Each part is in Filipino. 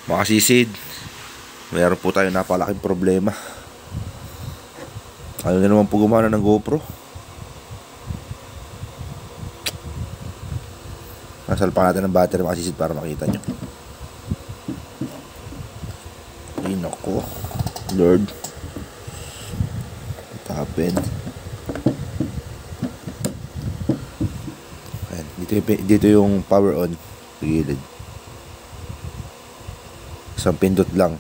Mga sisid, mayroon po tayo napalaking problema. Ano na naman po gumana ng GoPro. Nasalpa natin ng battery mga sisid para makita nyo. Ay nako, Lord, what happened? Ayan, dito yung power on sa gilid. Isang pindot lang.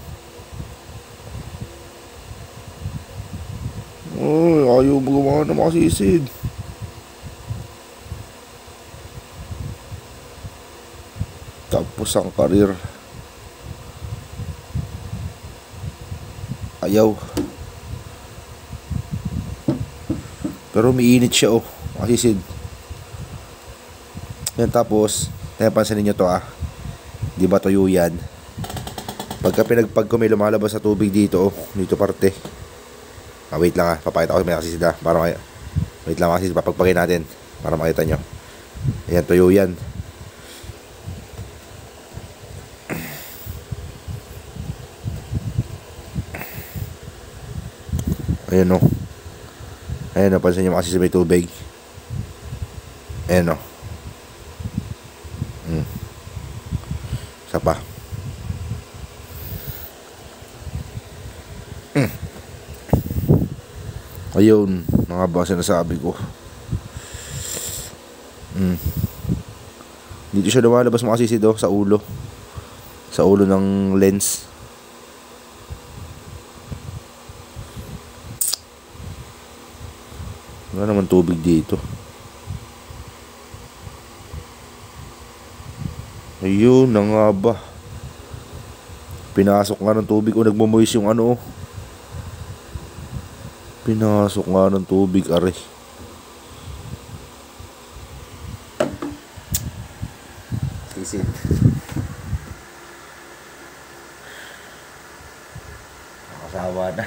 Ay, ayaw mo gumana mga sisid. Tapos ang karir, ayaw. Pero umiinit siya mga sisid. Yan, tapos napansin niyo to di ba tuyo yan? Pagka pinagpag ko may lumalabas sa tubig dito dito parte. Wait lang papakita ko may sisid para wait lang kasi papagpagin natin para makita nyo. Ayan, tuyo yan. Ayan ayan napansin nyo kasi may tubig. Ayan isa pa. Ayun, mga ba sinasabi ko. Dito siya lumalabas mga sisid sa ulo. Sa ulo ng lens. Wala naman tubig dito. Ayun na nga ba. Pinasok nga ng tubig nagmamoist yung Pinasok nga ng tubig, are. Sisid. Nakasawa na.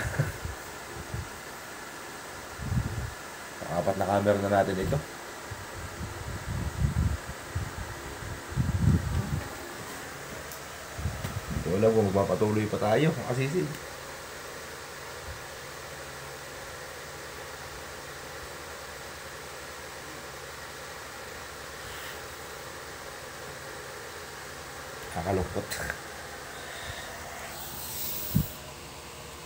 Apat na camera na natin ito. Ito lang kung magpapatuloy pa tayo, makasisid. Kakalungkot.